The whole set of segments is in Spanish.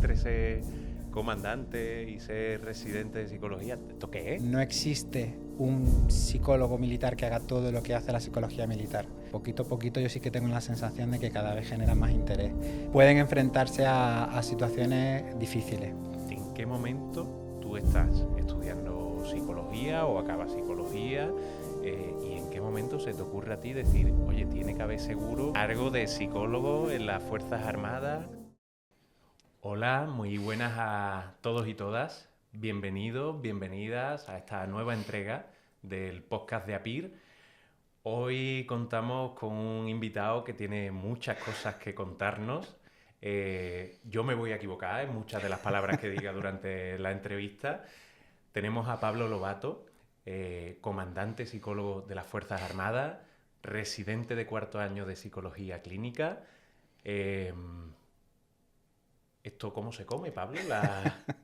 entre ser comandante y ser residente de psicología? ¿Esto qué es? No existe un psicólogo militar que haga todo lo que hace la psicología militar. Poquito a poquito yo sí que tengo la sensación de que cada vez genera más interés. Pueden enfrentarse a situaciones difíciles. ¿En qué momento tú estás estudiando psicología o acabas psicología? ¿Y en qué momento se te ocurre a ti decir, oye, tiene que haber seguro algo de psicólogo en las Fuerzas Armadas? Hola, muy buenas a todos y todas. Bienvenidos, bienvenidas a esta nueva entrega del podcast de APIR. Hoy contamos con un invitado que tiene muchas cosas que contarnos. Yo me voy a equivocar en muchas de las palabras que diga durante la entrevista. Tenemos a Pablo Lobato, comandante psicólogo de las Fuerzas Armadas, residente de cuarto año de psicología clínica. ¿Esto cómo se come, Pablo?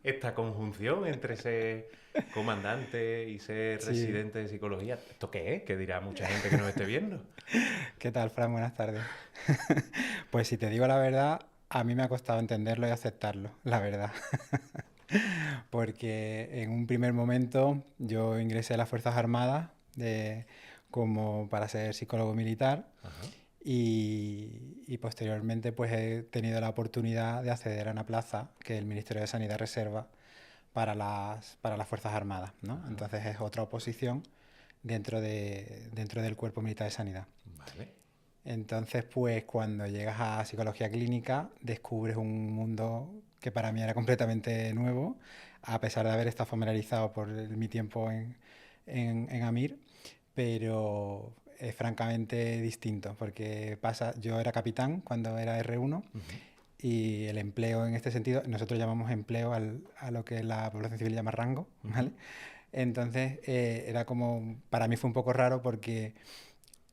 Esta conjunción entre ser comandante y ser residente de psicología. ¿Esto qué es? ¿Qué dirá mucha gente que nos esté viendo? ¿Qué tal, Fran? Buenas tardes. Pues si te digo la verdad, a mí me ha costado entenderlo y aceptarlo, la verdad. Porque en un primer momento yo ingresé a las Fuerzas Armadas como para ser psicólogo militar. Ajá. Y posteriormente pues he tenido la oportunidad de acceder a una plaza que el Ministerio de Sanidad reserva para las Fuerzas Armadas, ¿no? Ajá. Entonces es otra oposición dentro del Cuerpo Militar de Sanidad. Vale. Entonces, pues cuando llegas a psicología clínica descubres un mundo que para mí era completamente nuevo, a pesar de haber estado familiarizado por mi tiempo en AMIR, pero es francamente distinto, porque yo era capitán cuando era R1 y el empleo en este sentido, nosotros llamamos empleo a lo que la población civil llama rango, ¿vale? Entonces era como, para mí fue un poco raro porque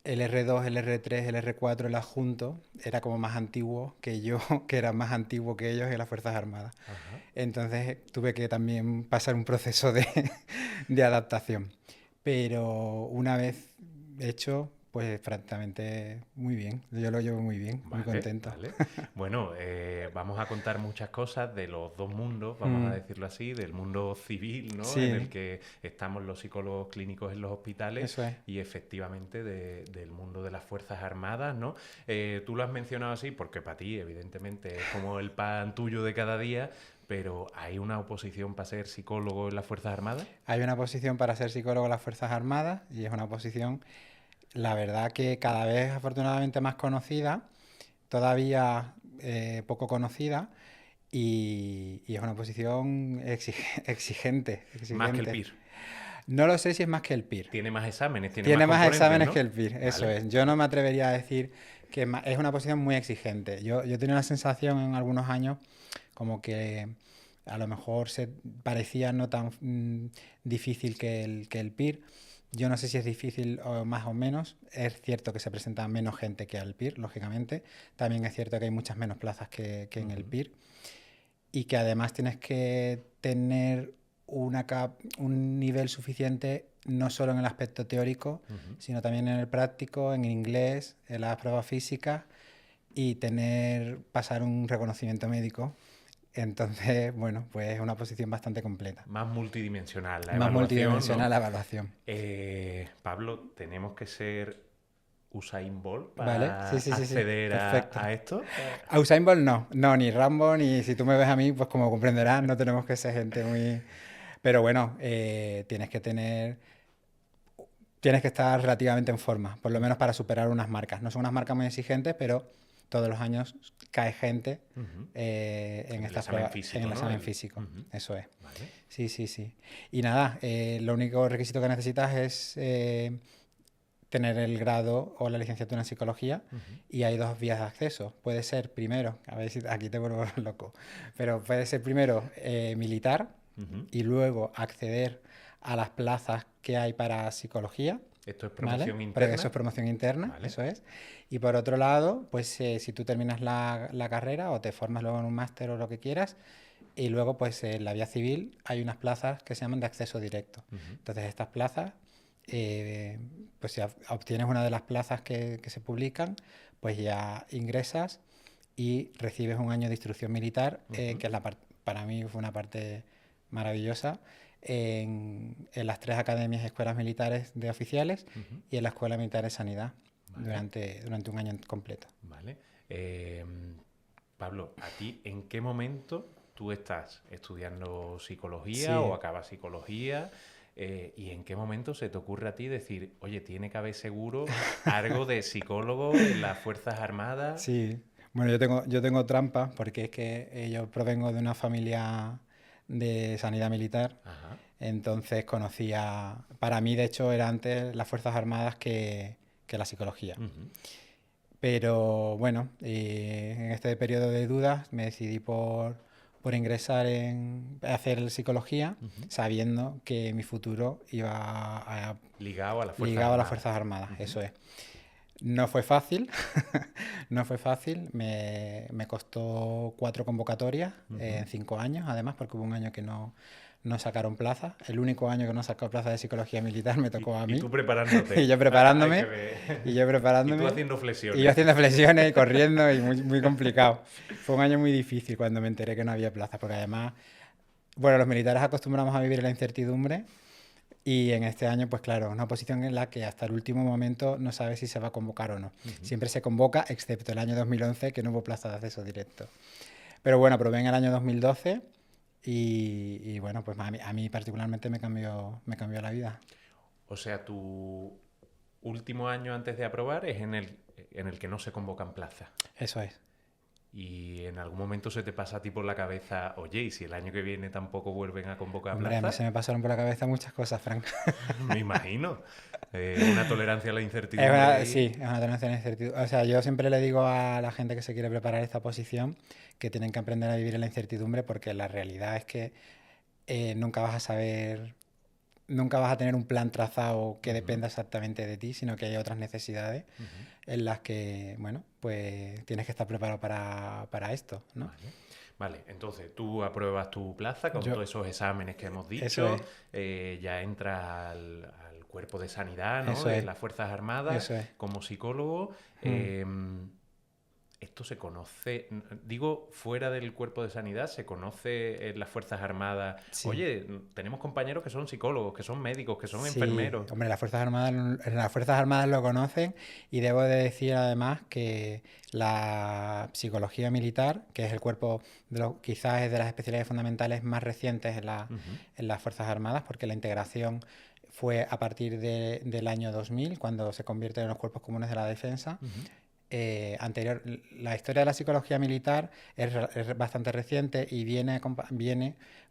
el R2, el R3, el R4, el adjunto, era como más antiguo que yo, que era más antiguo que ellos en las Fuerzas Armadas. Ajá. Entonces tuve que también pasar un proceso de adaptación. Pero una vez hecho, pues francamente muy bien. Yo lo llevo muy bien, muy contento. Vale. Bueno, vamos a contar muchas cosas de los dos mundos, vamos a decirlo así, del mundo civil, ¿no? Sí. En el que estamos los psicólogos clínicos en los hospitales. Eso es. Y efectivamente del mundo de las Fuerzas Armadas, ¿no? Tú lo has mencionado así porque para ti, evidentemente, es como el pan tuyo de cada día, pero ¿hay una oposición para ser psicólogo en las Fuerzas Armadas? Hay una posición para ser psicólogo en las Fuerzas Armadas y es una posición, la verdad, que cada vez afortunadamente más conocida, todavía poco conocida, y es una posición exigente. Más que el PIR. No lo sé si es más que el PIR. Tiene más exámenes, Tiene más componentes, exámenes, ¿no? que el PIR, eso Vale. es. Yo no me atrevería a decir que es una posición muy exigente. Yo tenía la sensación en algunos años como que a lo mejor se parecía no tan difícil que el PIR. Yo no sé si es difícil o más o menos. Es cierto que se presenta menos gente que al PIR, lógicamente. También es cierto que hay muchas menos plazas que en el PIR. Y que además tienes que tener un nivel suficiente no solo en el aspecto teórico, sino también en el práctico, en inglés, en las pruebas físicas y pasar un reconocimiento médico. Entonces, bueno, pues es una posición bastante completa. Más multidimensional la Más evaluación, multidimensional, ¿no? la evaluación. Pablo, tenemos que ser Usain Bolt ¿Vale? para Sí. acceder Perfecto. a esto. A Usain Bolt no, ni Rambo, ni si tú me ves a mí, pues como comprenderás, no tenemos que ser gente muy... Pero bueno, tienes que estar relativamente en forma, por lo menos para superar unas marcas. No son unas marcas muy exigentes, pero todos los años cae gente en el estas examen pruebas, físico, en el ¿no? examen físico. Eso es. Vale. Sí. Y nada, lo único requisito que necesitas es tener el grado o la licenciatura en psicología y hay dos vías de acceso. Puede ser primero, a ver si aquí te vuelvo loco, pero puede ser primero militar y luego acceder a las plazas que hay para psicología. Esto es promoción ¿vale? interna. Pero eso es promoción interna, Vale. eso es. Y por otro lado, pues si tú terminas la carrera o te formas luego en un máster o lo que quieras, y luego pues en la vía civil hay unas plazas que se llaman de acceso directo. Entonces estas plazas, pues si obtienes una de las plazas que se publican, pues ya ingresas y recibes un año de instrucción militar, que es para mí fue una parte maravillosa, en las 3 academias y escuelas militares de oficiales y en la Escuela Militar de Sanidad durante un año completo. Vale. Pablo, ¿a ti en qué momento tú estás estudiando psicología o acabas psicología? ¿Y en qué momento se te ocurre a ti decir, oye, tiene que haber seguro algo de psicólogo en las Fuerzas Armadas? Sí, bueno, yo tengo trampa porque es que yo provengo de una familia de sanidad militar, Ajá. entonces para mí de hecho era antes las Fuerzas Armadas que la psicología. Pero bueno, en este periodo de dudas me decidí por ingresar a hacer psicología, sabiendo que mi futuro iba Ligado a las Fuerzas ligado a las Armadas. Fuerzas Armadas, eso es. No fue fácil, no fue fácil, me costó 4 convocatorias en 5 años, además, porque hubo un año que no sacaron plaza. El único año que no sacó plaza de psicología militar me tocó a mí. Y tú preparándote. Y yo preparándome. Hay que ver. Y yo preparándome. Y tú haciendo flexiones. Y yo haciendo flexiones y corriendo y muy, muy complicado. Fue un año muy difícil cuando me enteré que no había plaza, porque además, bueno, los militares acostumbramos a vivir en la incertidumbre. Y en este año, pues claro, una posición en la que hasta el último momento no sabes si se va a convocar o no. Siempre se convoca, excepto el año 2011, que no hubo plaza de acceso directo. Pero bueno, probé en el año 2012 y bueno, pues a mí particularmente me cambió la vida. O sea, tu último año antes de aprobar es en el que no se convocan plazas. Eso es. Y en algún momento se te pasa a ti por la cabeza, oye, ¿y si el año que viene tampoco vuelven a convocar Hombre, a mí plazas? se me pasaron por la cabeza muchas cosas, Frank. Me imagino. Una tolerancia a la incertidumbre. Sí, es una tolerancia a la incertidumbre. O sea, yo siempre le digo a la gente que se quiere preparar esta posición que tienen que aprender a vivir en la incertidumbre porque la realidad es que nunca vas a saber, nunca vas a tener un plan trazado que dependa exactamente de ti, sino que hay otras necesidades en las que, bueno, pues tienes que estar preparado para esto, ¿no? Vale, entonces tú apruebas tu plaza con todos esos exámenes que hemos dicho, Eso ya entras al cuerpo de sanidad, ¿no? Eso De es. las Fuerzas Armadas, Eso es. como psicólogo. Esto se conoce, digo, fuera del cuerpo de sanidad, se conoce en las Fuerzas Armadas. Sí. Oye, tenemos compañeros que son psicólogos, que son médicos, que son Sí, enfermeros. hombre, las Fuerzas Armadas lo conocen y debo de decir además que la psicología militar, que es el cuerpo, quizás es de las especialidades fundamentales más recientes en las Fuerzas Armadas, porque la integración fue a partir del año 2000, cuando se convierte en los cuerpos comunes de la defensa. La historia de la psicología militar es bastante reciente y viene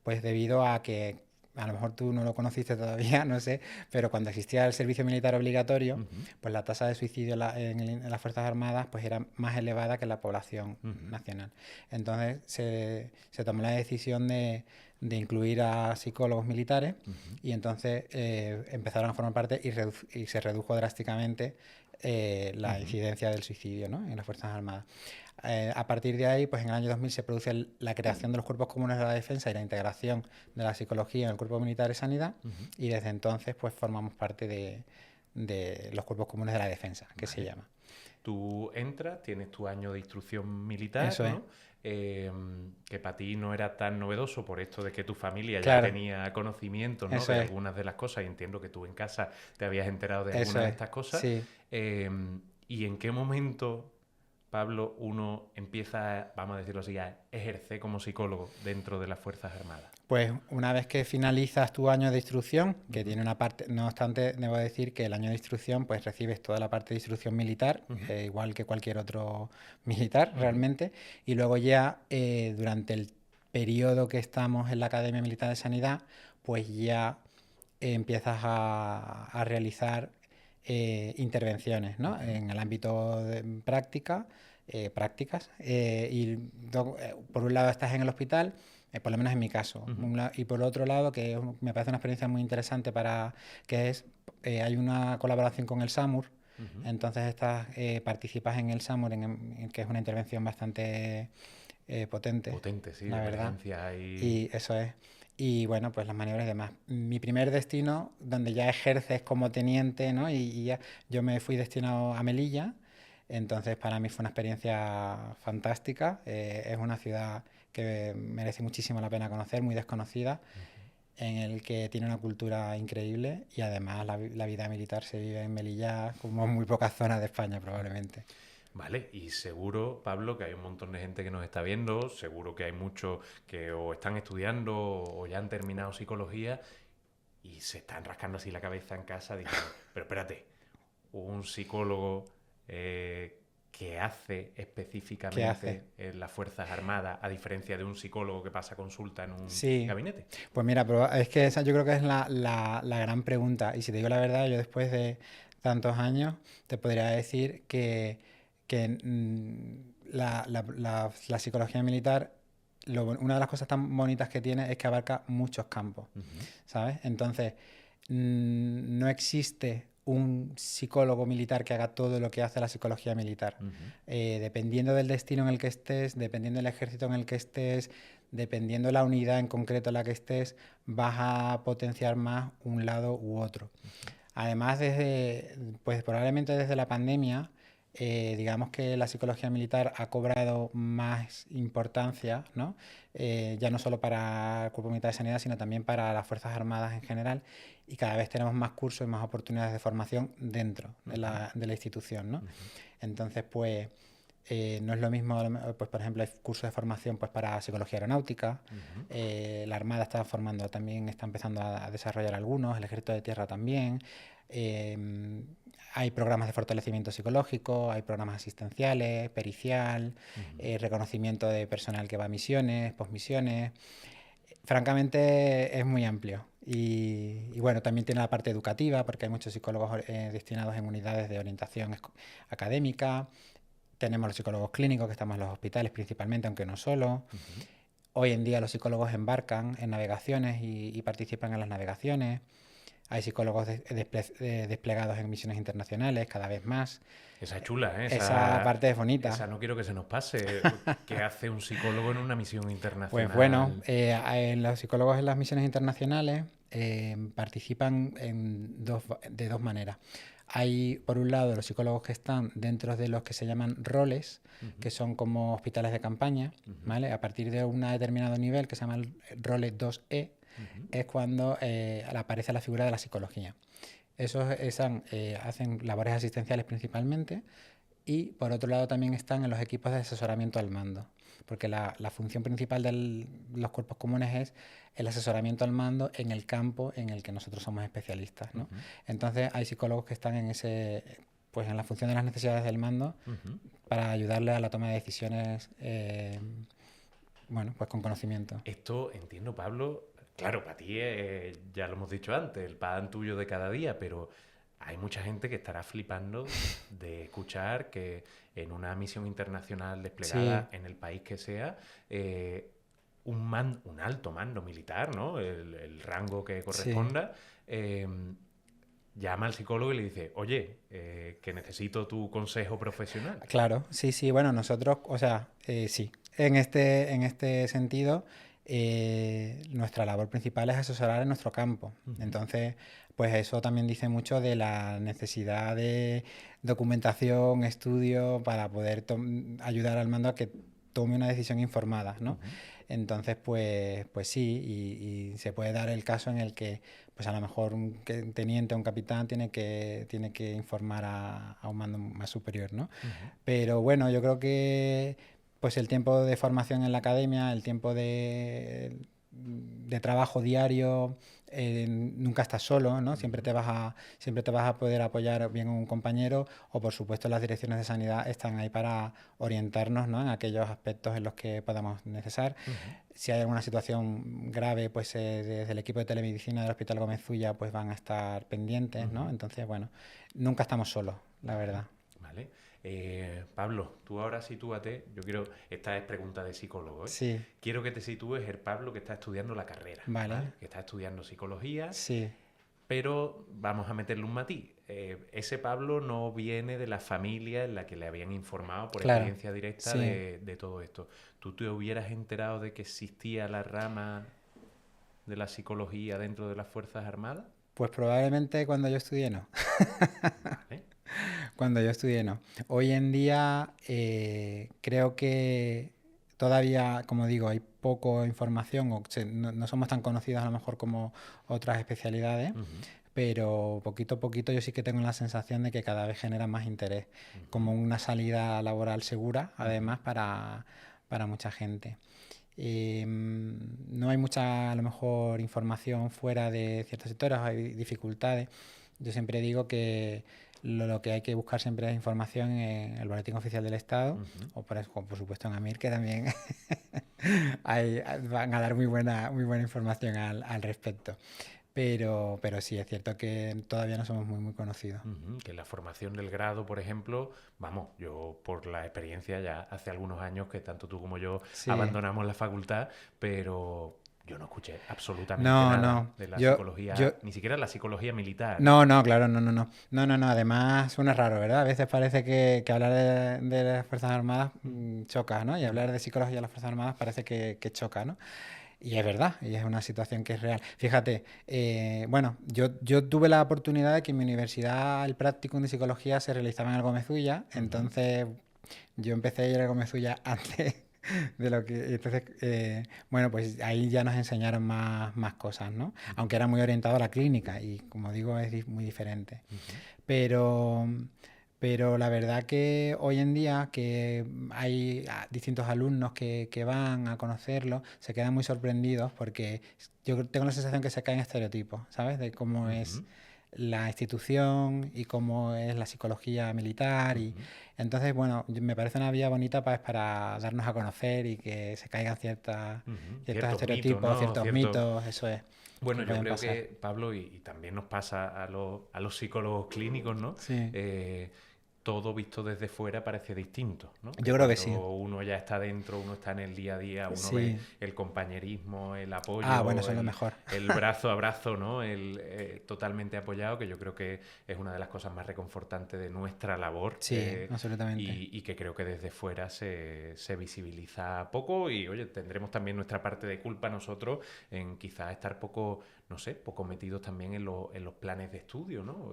pues debido a que a lo mejor tú no lo conociste todavía, no sé, pero cuando existía el servicio militar obligatorio, pues la tasa de suicidio en las Fuerzas Armadas pues era más elevada que en la población nacional. Entonces se tomó la decisión de incluir a psicólogos militares y entonces empezaron a formar parte y se redujo drásticamente la incidencia del suicidio, ¿no? En las Fuerzas Armadas. A partir de ahí, pues en el año 2000 se produce la creación de los cuerpos comunes de la defensa y la integración de la psicología en el cuerpo militar y sanidad, y desde entonces pues formamos parte de los cuerpos comunes de la defensa, que se llama. Tú entras, tienes tu año de instrucción militar, Eso ¿no? Que para ti no era tan novedoso por esto de que tu familia Claro. ya tenía conocimiento, ¿no? Eso de es. algunas de las cosas, y entiendo que tú en casa te habías enterado de Eso algunas de es. estas cosas. Sí. ¿Y en qué momento, Pablo, uno empieza, vamos a decirlo así, a ejercer como psicólogo dentro de las Fuerzas Armadas? Pues una vez que finalizas tu año de instrucción, que tiene una parte, no obstante, debo decir que el año de instrucción, pues recibes toda la parte de instrucción militar, igual que cualquier otro militar realmente, y luego ya durante el periodo que estamos en la Academia Militar de Sanidad, pues ya empiezas a realizar intervenciones, ¿no? En el ámbito de prácticas, por un lado estás en el hospital, por lo menos en mi caso, y por otro lado, que me parece una experiencia muy interesante hay una colaboración con el SAMUR, entonces participas en el SAMUR, que es una intervención bastante potente. Potente, sí, la de verdad. emergencia Y eso es. Y bueno, pues las maniobras y demás. Mi primer destino, donde ya ejerces como teniente, ¿no? Y ya yo me fui destinado a Melilla, Entonces, para mí fue una experiencia fantástica. Es una ciudad que merece muchísimo la pena conocer, muy desconocida, en el que tiene una cultura increíble y además la vida militar se vive en Melilla como en muy pocas zonas de España probablemente. Vale, y seguro, Pablo, que hay un montón de gente que nos está viendo, seguro que hay muchos que o están estudiando o ya han terminado psicología y se están rascando así la cabeza en casa diciendo, pero espérate, un psicólogo que hace ¿Qué hace? específicamente en las Fuerzas Armadas, a diferencia de un psicólogo que pasa consulta en un Sí, gabinete. pues mira, es que esa yo creo que es la gran pregunta. Y si te digo la verdad, yo después de tantos años te podría decir que la psicología militar, una de las cosas tan bonitas que tiene es que abarca muchos campos, Ujú, ¿sabes? Entonces, no existe un psicólogo militar que haga todo lo que hace la psicología militar. ujú, Dependiendo del destino en el que estés, dependiendo del ejército en el que estés, dependiendo la unidad en concreto en la que estés, vas a potenciar más un lado u otro. ujú, Además, pues probablemente desde la pandemia, digamos que la psicología militar ha cobrado más importancia, ¿no? Ya no solo para el Cuerpo Militar de Sanidad, sino también para las Fuerzas Armadas en general, y cada vez tenemos más cursos y más oportunidades de formación dentro ujú, de la institución, ¿no? ujú, Entonces, pues no es lo mismo, pues por ejemplo, hay cursos de formación pues para psicología aeronáutica, ujú. la Armada está formando también, está empezando a desarrollar algunos, el Ejército de Tierra también. eh, Hay programas de fortalecimiento psicológico, hay programas asistenciales, pericial, Ujú. reconocimiento de personal que va a misiones, posmisiones. Francamente es muy amplio. Y bueno, también tiene la parte educativa, porque hay muchos psicólogos destinados en unidades de orientación académica. Tenemos los psicólogos clínicos que estamos en los hospitales principalmente, aunque no solo. Ujú. Hoy en día los psicólogos embarcan en navegaciones y participan en las navegaciones. Hay psicólogos desplegados en misiones internacionales cada vez más. Esa es chula, ¿eh? Esa parte es bonita. Esa no quiero que se nos pase. ¿Qué hace un psicólogo en una misión Pues bueno, internacional? los psicólogos en las misiones internacionales participan de dos maneras. Hay, por un lado, los psicólogos que están dentro de los que se llaman roles, Ujú, que son como hospitales de campaña, ujú, ¿vale? A partir de un determinado nivel, que se llama el role 2E, ujú, es cuando aparece la figura de la psicología. Hacen labores asistenciales principalmente y por otro lado también están en los equipos de asesoramiento al mando, porque la función principal de los cuerpos comunes es el asesoramiento al mando en el campo en el que nosotros somos especialistas, ¿no? ujú, Entonces hay psicólogos que están pues en la función de las necesidades del mando ujú. para ayudarle a la toma de decisiones, bueno, pues con conocimiento. Esto, entiendo, Pablo, claro, para ti ya lo hemos dicho antes, el pan tuyo de cada día, pero hay mucha gente que estará flipando de escuchar que en una misión internacional Sí, desplegada en el país que sea, un alto mando militar, ¿no? El rango que sí. corresponda, eh, llama al psicólogo y le dice, oye, que necesito tu consejo profesional. Claro, sí, sí, bueno, nosotros, o sea, sí, en este sentido, nuestra labor principal es asesorar en nuestro campo. Ujú, Entonces, pues eso también dice mucho de la necesidad de documentación, estudio, para poder ayudar al mando a que tome una decisión informada, ¿no? ujú, Entonces, pues sí, y se puede dar el caso en el que pues a lo mejor un teniente o un capitán tiene que informar a un mando más superior, ¿no? ujú, Pero bueno, yo creo que pues el tiempo de formación en la academia, el tiempo de trabajo diario, nunca estás solo, ¿no? ujú, Siempre te vas a poder apoyar bien a un compañero o por supuesto las direcciones de sanidad están ahí para orientarnos, ¿no? En aquellos aspectos en los que podamos necesitar. ujú, Si hay alguna situación grave, pues desde el equipo de telemedicina del Hospital Gómez Zulla pues van a estar pendientes, ¿no? ujú. Entonces, bueno, nunca estamos solos, la Vale, verdad. vale. Pablo, tú ahora sitúate. Yo quiero. Esta es pregunta de psicólogo, ¿eh? Sí, Quiero que te sitúes el Pablo que está estudiando la carrera, vale, ¿vale? Que está estudiando psicología, sí, pero vamos a meterle un matiz. Ese Pablo no viene de la familia en la que le habían informado por claro, experiencia directa sí. de todo esto. ¿Tú te hubieras enterado de que existía la rama de la psicología dentro de las Fuerzas Armadas? Pues probablemente cuando yo estudié no. Vale. Cuando yo estudié, no. Hoy en día creo que todavía, como digo, hay poco información no somos tan conocidos a lo mejor como otras especialidades, Ujú, pero poquito a poquito yo sí que tengo la sensación de que cada vez genera más interés, ujú, como una salida laboral segura, ujú, además, para mucha gente. No hay mucha, a lo mejor, información fuera de ciertos sectores, hay dificultades. Yo siempre digo que lo que hay que buscar siempre es información en el Boletín Oficial del Estado ujú. o por supuesto en AMIR, que también van a dar muy buena información al respecto. Pero sí, es cierto que todavía no somos muy conocidos. Ujú, que la formación del grado, por ejemplo, vamos, yo por la experiencia ya hace algunos años que tanto tú como yo Sí, abandonamos la facultad, pero yo no escuché absolutamente no, nada no. de la Yo, psicología, ni siquiera la psicología militar, ¿eh? no, no, claro, no, no, no. No, no, no. Además, suena raro, ¿verdad? A veces parece que hablar de las Fuerzas Armadas Mm, choca, ¿no? Y mm, hablar de psicología de las Fuerzas Armadas parece que choca, ¿no? Y es verdad, y es una situación que es real. Fíjate, bueno, yo tuve la oportunidad de que en mi universidad el prácticum de psicología se realizaba en el Gómez-Ulla, ujú, entonces yo empecé a ir al Gómez-Ulla antes de lo que... Entonces, bueno, pues ahí ya nos enseñaron más cosas, ¿no? ujú, Aunque era muy orientado a la clínica y, como digo, es muy diferente. ujú, Pero, pero la verdad que hoy en día que hay distintos alumnos que van a conocerlo, se quedan muy sorprendidos porque yo tengo la sensación que se caen estereotipos, ¿sabes? De cómo es ujú, la institución y cómo es la psicología militar. Y ujú, entonces, bueno, me parece una vía bonita para darnos a conocer y que se caigan ujú. ciertos Ciertos mitos, estereotipos, ¿no? ciertos Ciertos. mitos, eso es, Bueno, que yo pueden creo pasar. que, Pablo, y también nos pasa a los psicólogos clínicos, ¿no? Sí, Eh, todo visto desde fuera parece distinto, ¿no? Que yo creo que sí. cuando uno ya está dentro, uno está en el día a día, uno ve Sí. el compañerismo, el Ah, bueno, apoyo, eso es lo mejor. el brazo a brazo, ¿no? El totalmente apoyado, que yo creo que es una de las cosas más reconfortantes de nuestra labor, Sí, absolutamente. y que creo que desde fuera se visibiliza poco y, oye, tendremos también nuestra parte de culpa nosotros en quizás estar poco, no sé, poco metidos también en los planes de estudio, ¿no?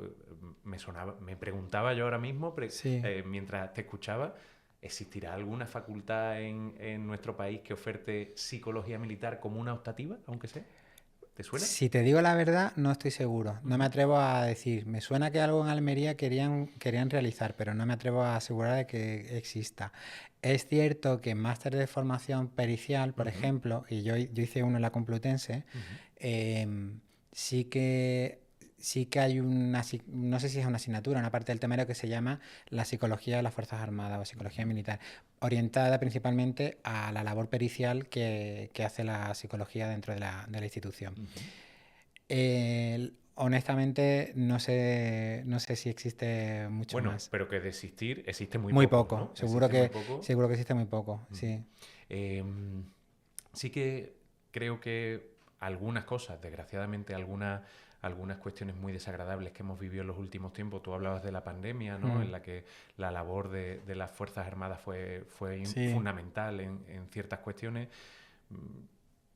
Me preguntaba yo ahora mismo, Sí. mientras te escuchaba, ¿existirá alguna facultad en nuestro país que oferte psicología militar como una optativa, aunque sea? ¿Te suena? Si te digo la verdad, no estoy seguro. No me Ujú, atrevo a decir. Me suena que algo en Almería querían realizar, pero no me atrevo a asegurar de que exista. Es cierto que en máster de formación pericial, por ujú, ejemplo, y yo hice uno en la Complutense, ujú, em, sí que, sí que hay no sé si es una asignatura, una parte del temario que se llama la psicología de las Fuerzas Armadas o psicología ujú, militar, orientada principalmente a la labor pericial que hace la psicología dentro de la institución. ujú. Honestamente, no sé si existe mucho Bueno, más. pero que de existir existe muy Muy poco, poco, ¿no? Existe muy poco. seguro que existe muy poco, Ujú. sí. Em, sí que creo que algunas cosas, desgraciadamente algunas cuestiones muy desagradables que hemos vivido en los últimos tiempos, tú hablabas de la pandemia, ¿no? En Mm, la que la labor de las Fuerzas Armadas fue sí, fundamental en ciertas cuestiones, mm,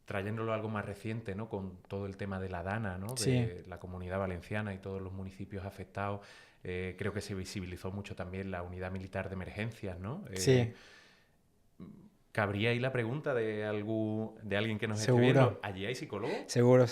trayéndolo a algo más reciente, ¿no? Con todo el tema de la DANA, ¿no? sí, De la Comunidad Valenciana y todos los municipios afectados. Creo que se visibilizó mucho también la unidad militar de emergencias, ¿no? sí, Cabría ahí la pregunta de alguien que nos esté seguro. viendo. ¿Allí hay psicólogo? Seguro.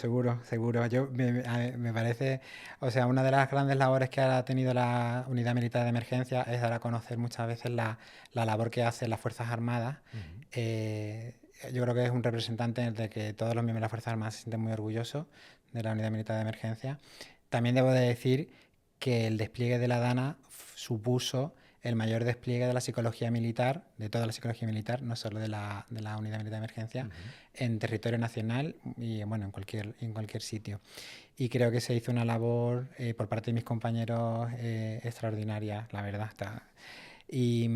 Me parece, o sea, una de las grandes labores que ha tenido la Unidad Militar de Emergencia es dar a conocer muchas veces la labor que hacen las Fuerzas Armadas. Ujú, Eh, yo creo que es un representante de que todos los miembros de las Fuerzas Armadas se sienten muy orgullosos de la Unidad Militar de Emergencia. También debo de decir que el despliegue de la DANA supuso el mayor despliegue de la psicología militar, de toda la psicología militar, no solo de la Unidad Militar de Emergencia, ujú. en territorio nacional y bueno, en cualquier sitio. Y creo que se hizo una labor por parte de mis compañeros extraordinaria, la verdad. Y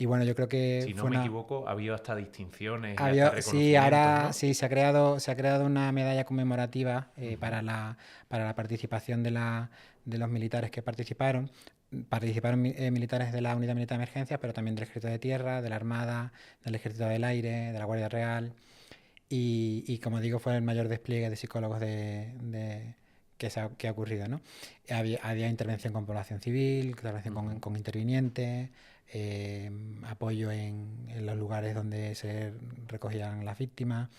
bueno, yo creo que Si no fue me una... equivoco, ha habido hasta distinciones y hasta Había, sí, reconocimientos, ahora ¿no? sí, se ha creado una medalla conmemorativa Ujú, para la participación de los militares que participaron. Participaron militares de la Unidad Militar de Emergencias, pero también del Ejército de Tierra, de la Armada, del Ejército del Aire, de la Guardia Real. Y como digo, fue el mayor despliegue de psicólogos que ha ocurrido, ¿no? Había intervención con población civil, intervención con intervinientes, apoyo en los lugares donde se recogían las víctimas.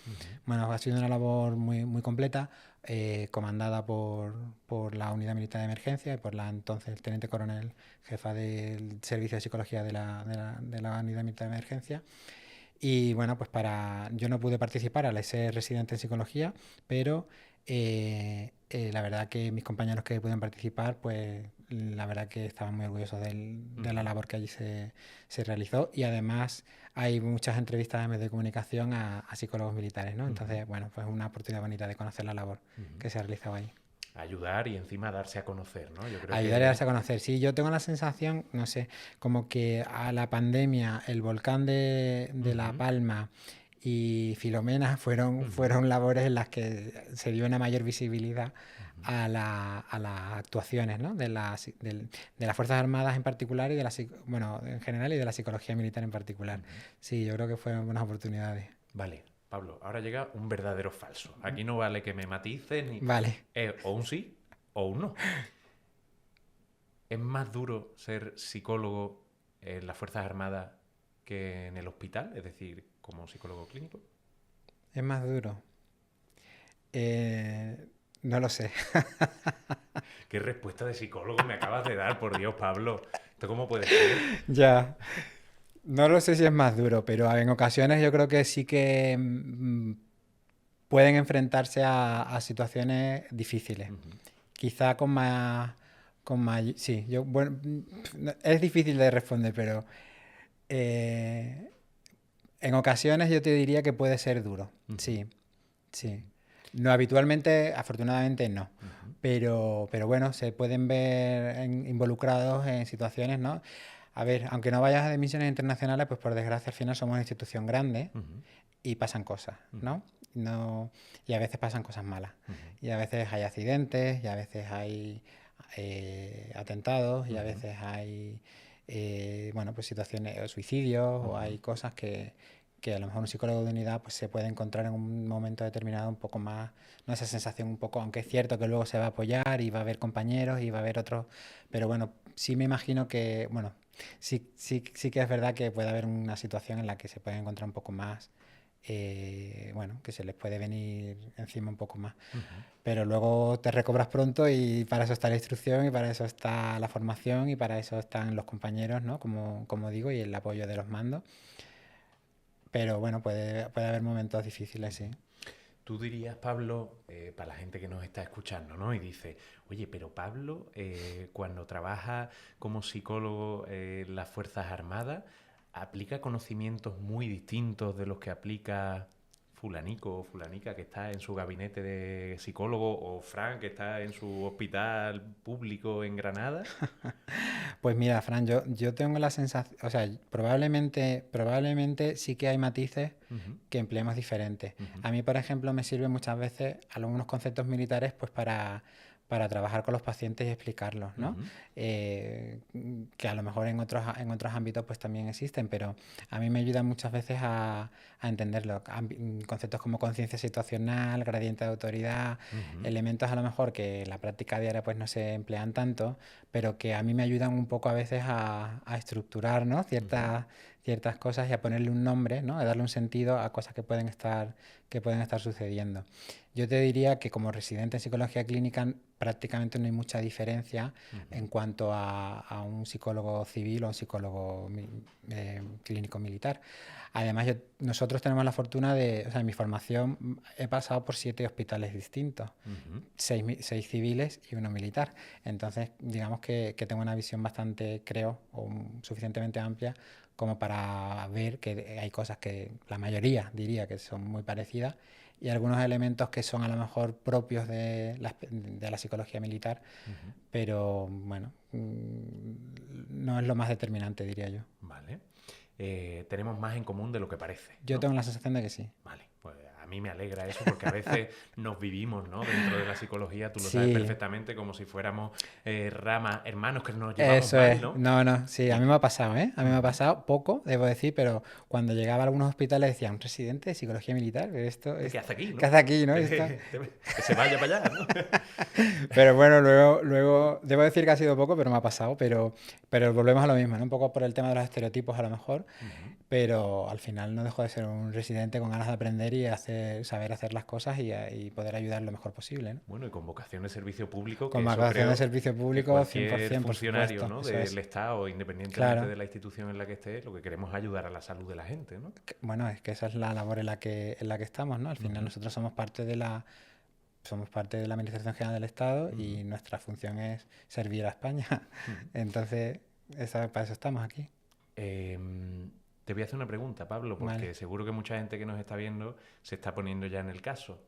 Bueno, ha sido una labor muy, muy completa, comandada por la Unidad Militar de Emergencia y por la entonces teniente coronel jefa del Servicio de Psicología de la Unidad Militar de Emergencia. Y bueno, pues yo no pude participar al ser residente en psicología, pero la verdad que mis compañeros que pudieron participar, pues la verdad que estaban muy orgullosos de la labor que allí se realizó. Y además hay muchas entrevistas en medios de comunicación a psicólogos militares, ¿no? Entonces, bueno, pues una oportunidad bonita de conocer la labor que se ha realizado ahí. Ayudar y encima darse a conocer, ¿no? Yo creo Ayudar a darse a conocer. Sí, yo tengo la sensación, no sé, como que a la pandemia, el volcán de La Palma y Filomena fueron labores en las que se dio una mayor visibilidad a las actuaciones, ¿no? de las Fuerzas Armadas en particular y bueno, en general y de la psicología militar en particular. Sí, yo creo que fueron buenas oportunidades. Vale, Pablo, ahora llega un verdadero falso. Aquí no vale que me matices ni... Vale. O un sí o un no. ¿Es más duro ser psicólogo en las Fuerzas Armadas que en el hospital? Es decir, como psicólogo clínico. ¿Es más duro? No lo sé. ¿Qué respuesta de psicólogo me acabas de dar, por Dios, Pablo? ¿Esto cómo puede ser? Ya. No lo sé si es más duro, pero en ocasiones yo creo que sí que pueden enfrentarse a situaciones difíciles. Quizá con más... Sí, bueno, es difícil de responder, pero en ocasiones yo te diría que puede ser duro. Sí, sí. No habitualmente, afortunadamente no. Pero bueno, se pueden ver involucrados en situaciones, ¿no? A ver, aunque no vayas a misiones internacionales, pues por desgracia al final somos una institución grande y pasan cosas, ¿no? Y a veces pasan cosas malas. Y a veces hay accidentes, y a veces hay atentados, y a veces hay bueno, pues situaciones o suicidios, o hay cosas que a lo mejor un psicólogo de unidad pues se puede encontrar en un momento determinado un poco más, ¿no? Esa sensación un poco, aunque es cierto que luego se va a apoyar y va a haber compañeros y va a haber otros, pero bueno, sí me imagino que, bueno, sí que es verdad que puede haber una situación en la que se puede encontrar un poco más, bueno, que se les puede venir encima un poco más. Pero luego te recobras pronto y para eso está la instrucción y para eso está la formación y para eso están los compañeros, ¿no? Como digo, y el apoyo de los mandos. Pero bueno, puede haber momentos difíciles, sí. Tú dirías, Pablo, para la gente que nos está escuchando, ¿no? Y dice, oye, pero Pablo, cuando trabaja como psicólogo en las Fuerzas Armadas, aplica conocimientos muy distintos de los que aplica fulanico o fulanica que está en su gabinete de psicólogo, o Fran que está en su hospital público en Granada. Pues mira, Fran, yo tengo la sensación, o sea, probablemente sí que hay matices que empleemos diferentes. A mí, por ejemplo, me sirven muchas veces algunos conceptos militares pues para trabajar con los pacientes y explicarlos, ¿no? Que a lo mejor en otros ámbitos pues también existen, pero a mí me ayudan muchas veces a entenderlo. Conceptos como conciencia situacional, gradiente de autoridad, elementos a lo mejor que en la práctica diaria pues no se emplean tanto, pero que a mí me ayudan un poco a veces a estructurar, ¿no? ciertas cosas y a ponerle un nombre, ¿no? A darle un sentido a cosas que pueden estar sucediendo. Yo te diría que como residente en psicología clínica prácticamente no hay mucha diferencia en cuanto a un psicólogo civil o un psicólogo clínico militar. Además, nosotros tenemos la fortuna de, o sea, en mi formación he pasado por 7 hospitales distintos, 6 civiles y 1 militar. Entonces, digamos que tengo una visión bastante, creo, suficientemente amplia como para ver que hay cosas que la mayoría diría que son muy parecidas y algunos elementos que son a lo mejor propios de la psicología militar, pero bueno, no es lo más determinante, diría yo. Vale. Tenemos más en común de lo que parece, Yo ¿no? tengo la sensación de que sí. Vale, pues mí me alegra eso, porque a veces nos vivimos, ¿no? Dentro de la psicología, tú lo sabes perfectamente, como si fuéramos ramas, hermanos que nos llevamos Eso mal, es. ¿no? No, sí, a mí me ha pasado, ¿eh? A mí me ha Ujú. pasado poco, debo decir, pero cuando llegaba a algunos hospitales decían, un residente de psicología militar, pero ¿Qué hace aquí, ¿qué no? hace aquí, no? Esto... Que se vaya para allá, ¿no? Pero bueno, luego, debo decir que ha sido poco, pero me ha pasado, pero volvemos a lo mismo, ¿no? Un poco por el tema de los estereotipos a lo mejor, Ujú. pero al final no dejo de ser un residente con ganas de aprender y saber hacer las cosas y poder ayudar lo mejor posible, ¿no? Bueno, y con vocación de servicio público, Con que eso vacación de creo servicio que público, cualquier 100%, por funcionario, supuesto, ¿no? eso Del es. Estado, independientemente Claro. de la institución en la que esté, lo que queremos es ayudar a la salud de la gente, ¿no? Bueno, es que esa es la labor en la que estamos, ¿no? Al final Ujú, nosotros somos parte de la Administración General del Estado ujú, y nuestra función es servir a España. ujú. Entonces, para eso estamos aquí. Te voy a hacer una pregunta, Pablo, Vale. porque seguro que mucha gente que nos está viendo se está poniendo ya en el caso.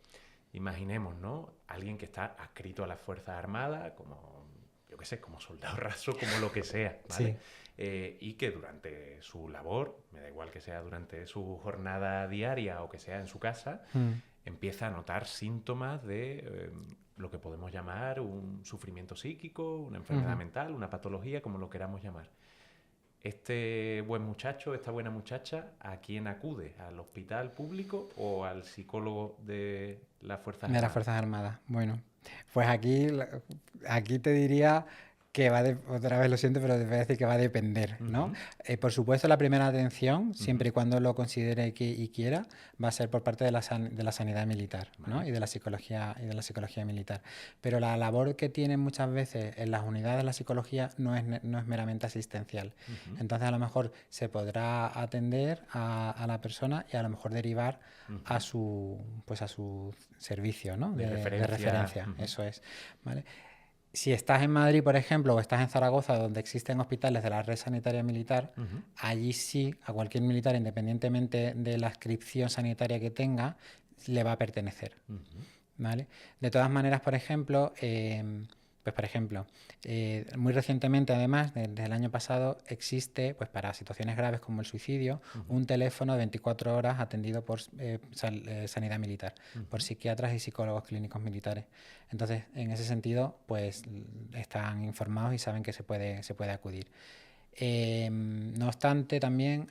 Imaginemos, ¿no? Alguien que está adscrito a las Fuerzas Armadas, como, yo qué sé, como soldado raso, como lo que sea, ¿vale? Sí. Y que durante su labor, me da igual que sea durante su jornada diaria o que sea en su casa, Mm, empieza a notar síntomas de lo que podemos llamar un sufrimiento psíquico, una enfermedad ujú. mental, una patología, como lo queramos llamar. Este buen muchacho, esta buena muchacha, ¿a quién acude? ¿Al hospital público o al psicólogo de las Fuerzas De las Armadas? Fuerzas Armadas. Bueno, pues aquí te diría que otra vez lo siento, pero te voy a decir que va a depender, ¿no? Ujú, Por supuesto, la primera atención, ujú, siempre y cuando lo considere y quiera, va a ser por parte de la sanidad militar, ¿no? vale. Y de la psicología militar. Pero la labor que tienen muchas veces en las unidades de la psicología no es meramente asistencial. Ujú, Entonces, a lo mejor se podrá atender a la persona y a lo mejor derivar a ujú. su servicio, ¿no? De de referencia. referencia, Ujú, eso es, ¿vale? Si estás en Madrid, por ejemplo, o estás en Zaragoza, donde existen hospitales de la red sanitaria militar, ujú, allí sí, a cualquier militar, independientemente de la adscripción sanitaria que tenga, le va a pertenecer. ujú, ¿Vale? De todas maneras, por ejemplo, muy recientemente, además, desde el año pasado, existe, pues para situaciones graves como el suicidio, ujú, un teléfono de 24 horas atendido por Sanidad Militar, por ujú, psiquiatras y psicólogos clínicos militares. Entonces, en ese sentido, pues están informados y saben que se puede acudir. No obstante, también,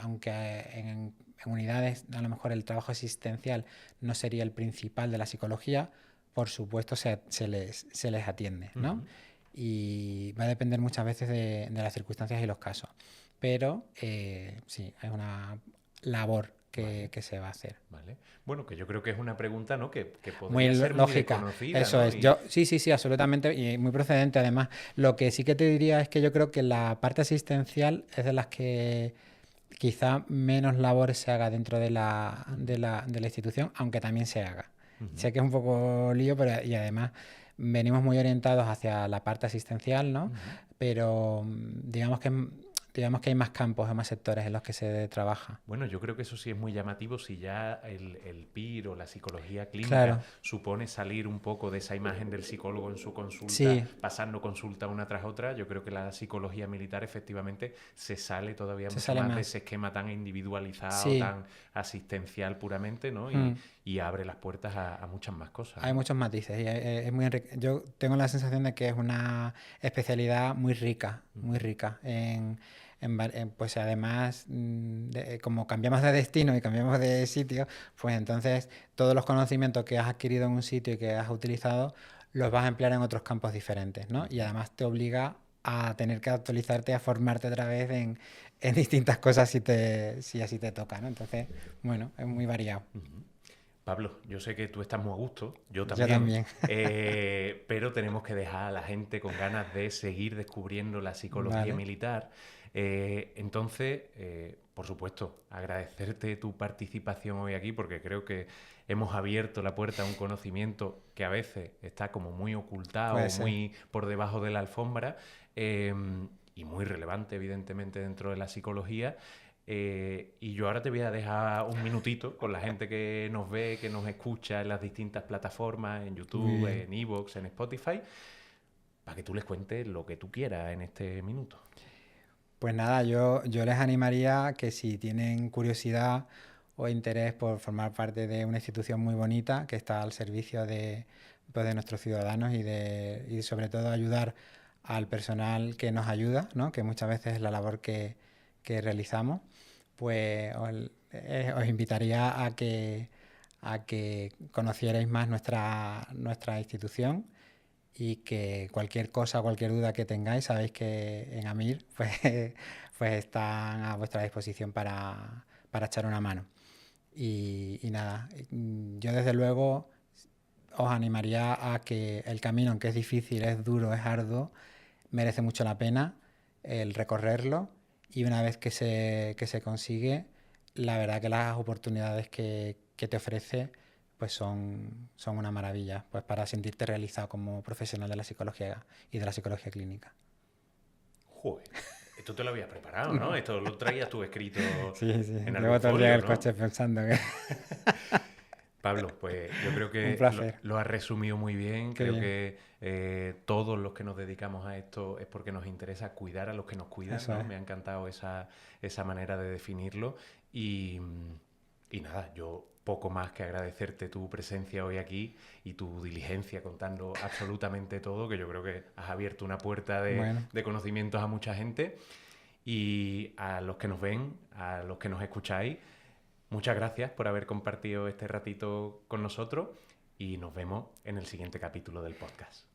aunque en unidades a lo mejor el trabajo asistencial no sería el principal de la psicología, por supuesto se les atiende, ¿no? ujú. Y va a depender muchas veces de las circunstancias y los casos. Pero sí, es una labor que, Vale, que se va a hacer. vale. Bueno, que yo creo que es una pregunta, ¿no? Que Muy podría ser muy lógica, desconocida, eso ¿no? es. Sí, absolutamente, y muy procedente además. Lo que sí que te diría es que yo creo que la parte asistencial es de las que quizá menos labores se haga dentro de la, Ujú, de la, de la institución, aunque también se haga. ujú, Sé que es un poco lío, pero y además venimos muy orientados hacia la parte asistencial, ¿no? ujú. Pero digamos que hay más campos, hay más sectores en los que se trabaja. Bueno, yo creo que eso sí es muy llamativo si ya el PIR o la psicología clínica Claro, supone salir un poco de esa imagen del psicólogo en su consulta, sí, pasando consulta una tras otra. Yo creo que la psicología militar efectivamente se sale todavía se mucho sale más de más. ese esquema tan individualizado, Sí. tan asistencial puramente, ¿no? Y, Mm. y abre las puertas a muchas más cosas, Hay ¿no? muchos matices y es muy yo tengo la sensación de que es una especialidad muy rica, muy Ujú, rica. Pues además, como cambiamos de destino y cambiamos de sitio, pues entonces todos los conocimientos que has adquirido en un sitio y que has utilizado los vas a emplear en otros campos diferentes, ¿no? Y ujú, además te obliga a tener que actualizarte, a formarte otra vez en distintas cosas si así te toca, ¿no? Entonces, bueno, es muy variado. ujú. Pablo, yo sé que tú estás muy a gusto, yo Yo también, también. pero tenemos que dejar a la gente con ganas de seguir descubriendo la psicología Vale. militar. Entonces, por supuesto, agradecerte tu participación hoy aquí porque creo que hemos abierto la puerta a un conocimiento que a veces está como muy Puede ocultado, ser. muy por debajo de la alfombra eh, y muy relevante, evidentemente, dentro de la psicología. Y yo ahora te voy a dejar un minutito con la gente que nos ve, que nos escucha en las distintas plataformas, en Muy YouTube, bien. en Evox, en Spotify, para que tú les cuentes lo que tú quieras en este minuto. Pues nada, yo les animaría que si tienen curiosidad o interés por formar parte de una institución muy bonita que está al servicio de, pues, de nuestros ciudadanos y sobre todo ayudar al personal que nos ayuda, ¿no? Que muchas veces es la labor que realizamos, pues os invitaría a que conocierais más nuestra institución y que cualquier cosa, cualquier duda que tengáis, sabéis que en AMIR pues, pues están a vuestra disposición para echar una mano. Y nada, yo desde luego os animaría a que el camino, aunque es difícil, es duro, es arduo, merece mucho la pena el recorrerlo y una vez que se consigue, la verdad que las oportunidades que te ofrece pues son una maravilla pues para sentirte realizado como profesional de la psicología y de la psicología clínica. Joder, esto te lo habías preparado, ¿no? Esto lo traías tú escrito Sí, sí, en llevo algún todo el día en folio, el ¿no? coche pensando que Pablo, pues yo creo un que placer. lo has resumido muy bien. Qué Creo bien, que todos los que nos dedicamos a esto es porque nos interesa cuidar a los que nos cuidan, eso ¿no? es. Me ha encantado esa manera de definirlo. Y, y nada, yo poco más que agradecerte tu presencia hoy aquí y tu diligencia contando absolutamente todo, que yo creo que has abierto una puerta Bueno, de conocimientos a mucha gente. Y a los que nos ven, a los que nos escucháis, muchas gracias por haber compartido este ratito con nosotros y nos vemos en el siguiente capítulo del podcast.